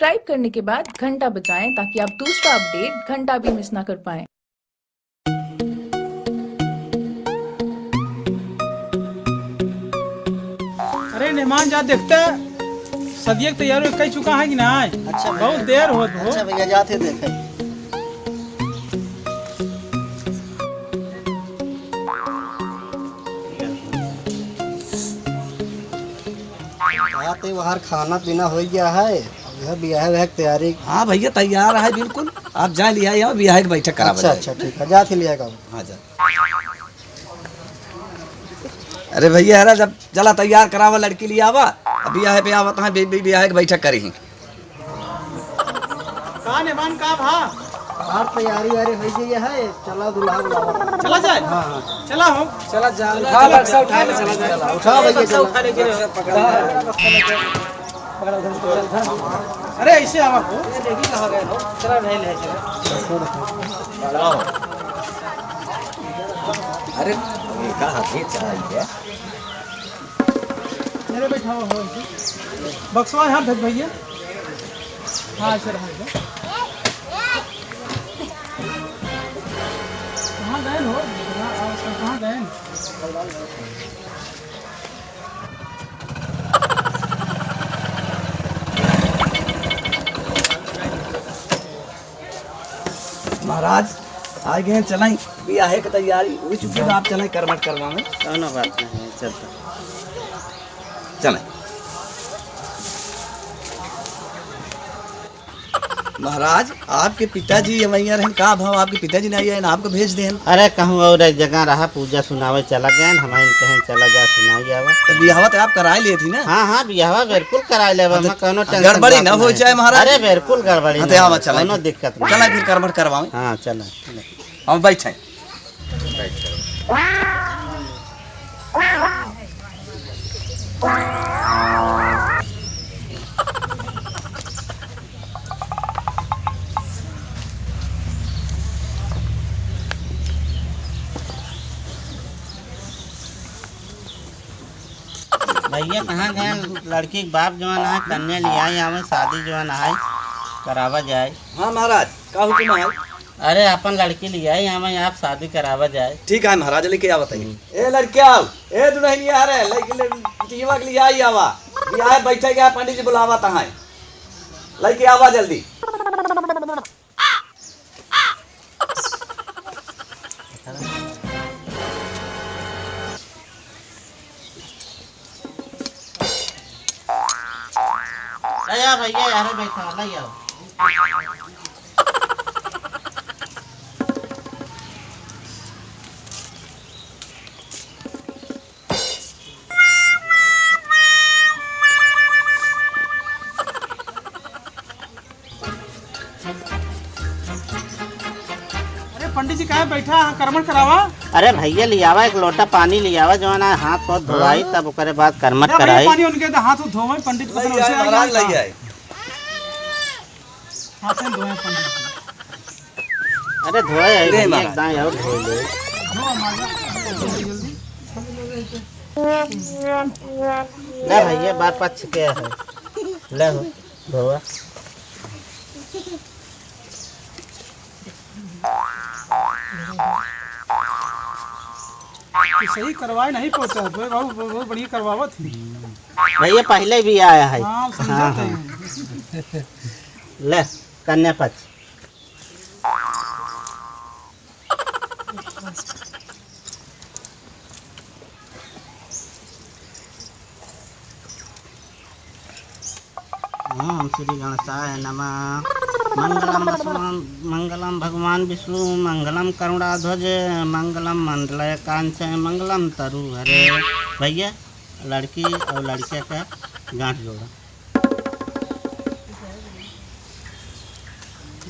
Subscribe करने के बाद घंटा बजाएं ताकि आप दूसरा अपडेट घंटा भी मिस ना कर पाएं। अरे मेहमान जा देखते सदिया तैयार हो चुका है कि ना। अच्छा बहुत देर हो। अच्छा भैया जाते देखे बाहर खाना पीना हो गया है। यह ब्याह की तैयारी। हाँ भैया तैयार है बिल्कुल। आप जा लिया यहाँ ब्याह की बैठक करा। अच्छा ठीक है जा लिया का। हाँ जा। अरे भैया अरे जब चला तैयार करावा लड़की लिया आवा अब ब्याह पे आवत है ब्याह की बैठक करी। कहाँ मेहमान कहाँ भा बाहर तैयारी वारी हो गई है। चला दूल्हा बुलावा चला जाए। हाँ चला हो चला जा उठा बक्सा उठा ले चला जा उठा भैया चला। अरे ऐसे आवा हो चला नहीं ले चला। अरे कहाँ के चाहिए मेरे बैठा हो बक्सवा यहाँ भेज भैया। हाँ सर हाँ कहाँ गए हो कहाँ गए। महाराज आ गए चलाई ब्याह की तैयारी हो चुकी है। आप चलें करमट करवाने। ना बात नहीं चलता चलें महाराज आपके पिताजी मैया रहन का भाव आपके पिताजी नहीं आए ना आपको भेज दें। अरे कहूँ और एक जगह रहा पूजा सुनावे चला गया हमारे कहीं चला जा सुना गया। तो ब्याह तो आप करा लिए थी ना। हाँ हाँ ब्याह बिल्कुल करा ले। गड़बड़ी ना हो जाए महाराज। अरे बिल्कुल गड़बड़ी चलो दिक्कत नहीं। चला फिर करमट करवाएं। हाँ चला हम बैठे। भैया कहाँ गए लड़की के बाप जवान है कन्या लिया आवे शादी जवान है करावा जाए। हाँ महाराज का हुक्म है। अरे अपन लड़की लिया आवे आप शादी करावा जाए। ठीक है महाराज लेके आ बताइए। ए लड़किया ए दुल्हन आ रहे लड़की के लिए आई आवा ब्याह बैठे गया पंडित जी बुलावा तहाँ लड़के आवा जल्दी। भैया यार बैठा ले आओ। अरे पंडित जी कहाँ बैठा करमट करावा। अरे भैया लियावा एक लोटा पानी लियावा जो ना हाथ पाथ धोवाई तब ओकरे बाद करमट कराई। पानी उनके हाथ धोवे पंडित को महाराज ले आए। हाथ से धोए पंडित जी। अरे धोए एक दाएं और धो ले। ले भैया बार पक्ष के है ले हो धोवा। सही करवाए नहीं पहुंचा बहुत बढ़िया करवावा थी। भैया पहले भी आया है। हाँ, हाँ। ले कन्या पक्ष। ओम श्री गणेशाय नमः। मंगलम भगवान विष्णु मंगलम करुणाध्वज मंगलम मंडलय कांचय मंगलम तरु हरे। भैया लड़की और लड़के का गांठ जोड़ा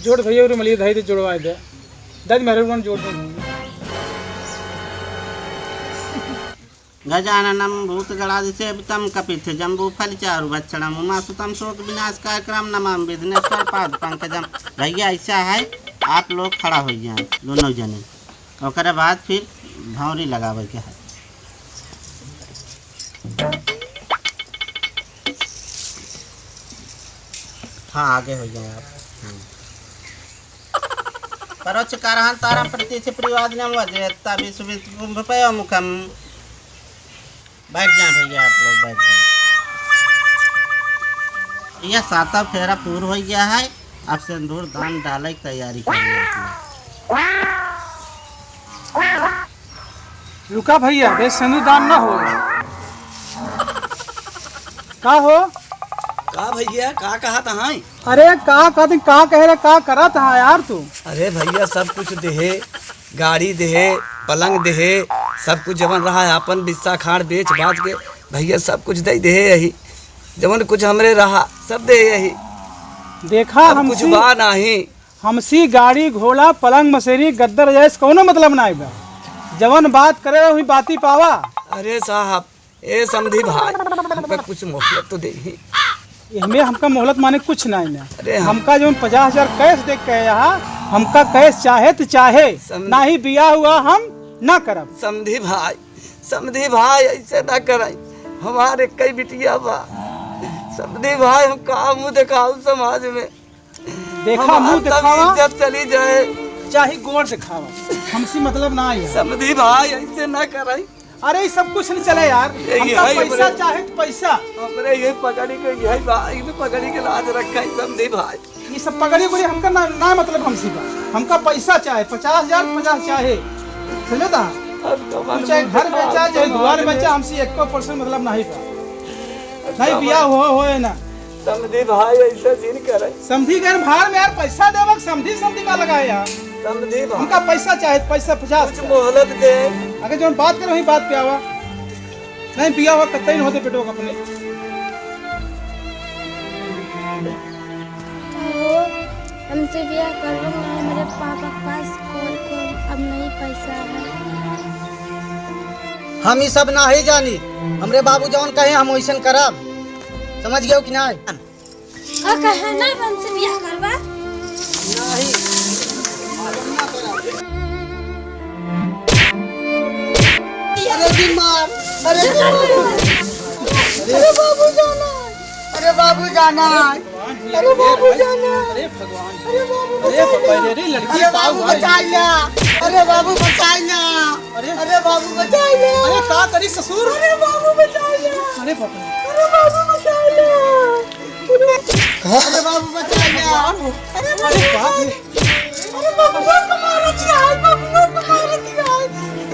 जोड़ भैया और मलिया धाई जोड़वा दे दाद मेरे जोड़ गजाननम भूतगणाधिसेवितं कपित्थ जम्बूफलचारु भक्षणम उमासुतम शोक विनाशकाय क्रम नमः विघ्नेश्वर पाद पंकजम। भैया ऐसा है आप लोग खड़ा हो जाए दोनों जने और बाद फिर भौरी लगावे के है। हाँ आगे हो जाए आप। परोचकारः तारं प्रत्यक्ष प्रतिवादिनं वज्रेत्ता विश्वविद्युपयो मुखम। बैठ जाए भैया आप लोग बैठ जाए। यह 7वां फेरा पूर्ण हो गया है। अब सिंदूर दान डाले की तैयारी करिए आप लोग। रुका भैया, बे सिंदूर दान ना हो। का हो? का भैया का कहा था? अरे का कहते का कह रहे का करा था यार तू? अरे भैया सब कुछ देहे, गाड़ी देहे, पलंग देहे, सब कुछ जवन रहा है अपन बिस्सा खाड़ बेच बाच के भैया सब कुछ दे दे यही जवन कुछ हमरे रहा सब दे यही। देखा अब कुछ बा नहीं। हमसी गाड़ी घोड़ा पलंग मसेरी गद्दर जैस कोनो मतलब ना बा। जवन बात करे वही बाती पावा। अरे साहब ए समधी भाई हमका कुछ मोहलत तो दे ही। इनमें हमका मोहलत माने कुछ नहीं ना। अरे हमका जो 50,000 कैश देख के यहाँ हमका कैश चाहे तो चाहे ना ही बिया हुआ हम ना करब। समधी भाई ऐसे ना कराई हमारे कई बिटिया बा। समधी भाई हम कहा मुँह दिखाऊ समाज में। देखा मुँह दिखावा जब चली जाए चाहे गोड़ दिखावा हमसे मतलब ना है। समधी भाई ऐसे ना कराई। अरे ये सब कुछ नहीं चले यार। हमका पैसा चाहे तो पैसा। हमरे ये पकड़ी के यही भाई में पकड़ी के लाज रखा है समधी भाई। ये सब पकड़ी को हमका ना मतलब हमसे बा। हमका पैसा चाहे 50,000 50 चाहे समझे था। चाहे घर बेचा चाहे द्वार बेचा हमसे 1% मतलब नहीं बा। नहीं बिया हो ना। समधी भाई ऐसे दिन करे। समधी के भाड़ में यार पैसा देवक समधी का लगाए यार। समधी भाई हमका पैसा चाहे पैसा 50 कुछ मोहलत दे। अगर जो बात करे वही बात पे आवा। नहीं बिया हुआ कतई नहीं होते बेटो अपने। हमसे ब्याह कर लो ना। मेरे पापा पास कोई अब नहीं पैसा है। हम ये सब ना ही जानी। हमरे बाबू जौन कहे हम वैसन करब। समझ गए कि नहीं? कहे ना हमसे ब्याह करवा। अरे बीमार, अरे बाबू जाना, अरे बाबू जाना, अरे बाबू जाना, अरे भगवान, अरे बाबू अरे लड़की अरे बाबू बचाइया, अरे बाबू बचाइया, अरे बाबू बचाइया, अरे का करी ससुर? अरे बाबू बचाइया, अरे बाबा, अरे बाबू बचाइया, अरे बाबू बचाइया, अरे बाप रे, अरे बाबू को मार दिया, बाबू को मार दिया,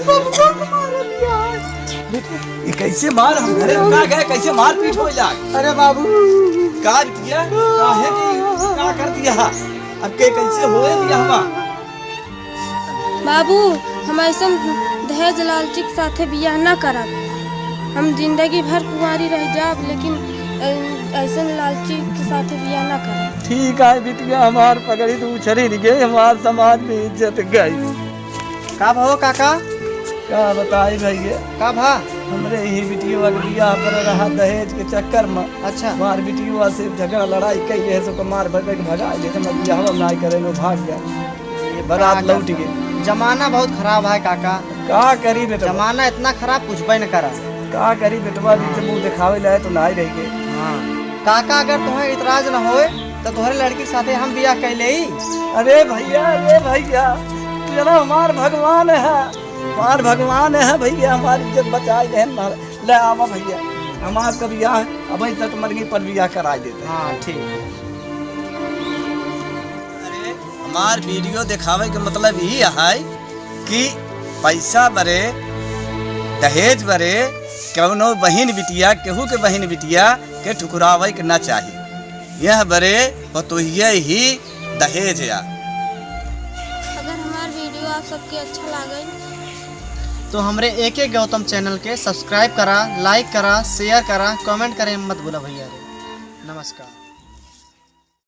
बाबू को मार दिया। ये कैसे मार हम घरे का गए कैसे मार पीट हो जाए। अरे बाबू का किया काहे की का कर दिया अब के कैसे होए दिया हम। बाबू हम ऐसा दहेज लालची के साथे बियाह न करब। हम जिंदगी भर कुंवारी रह जाब लेकिन ऐसा लालची के साथे बियाह न करब। ठीक है बिटिया हमार पगड़ी तो उछरी गई हमार समाज में इज्जत गई। का भाव काका? का बताई भैया का भा? हमरे ही बिटिया के बियाह कर रहा दहेज के चक्कर में। अच्छा मार बिटिया से झगड़ा लड़ाई कई है सो मार भर के भगा ले तो बियाह में ना करे नो भाग गया। ये बारात लौट गई। जमाना बहुत खराब है काका। का करी बेटा जमाना इतना खराब पूछबे न करा। का करी बेटवा जी मुंह दिखावे लाए तो ना ही रह गए। हाँ काका अगर तुम्हें इतराज न होए तो तुम्हारे लड़की के साथे हम बियाह कैले ही। अरे भैया तेरा हमार भगवान है हमार भगवान है भैया हमारी इज्जत बचाए दे ले आवा भैया हमार का बियाह अब तक मरगी पर बियाह करा देते। हाँ ठीक। अरे हमार वीडियो दिखावे के मतलब यही है कि पैसा बरे दहेज बरे कौनो बहन बिटिया केहू के बहन बिटिया के ठुकरावे के ना चाहिए। यह बरे बतोहिया ही दहेज या। अगर हमार वीडियो आप सबके अच्छा लगे तो हमरे एक गौतम चैनल के सब्सक्राइब करा, लाइक करा, शेयर करा, कमेंट करे मत भूला भैया। नमस्कार।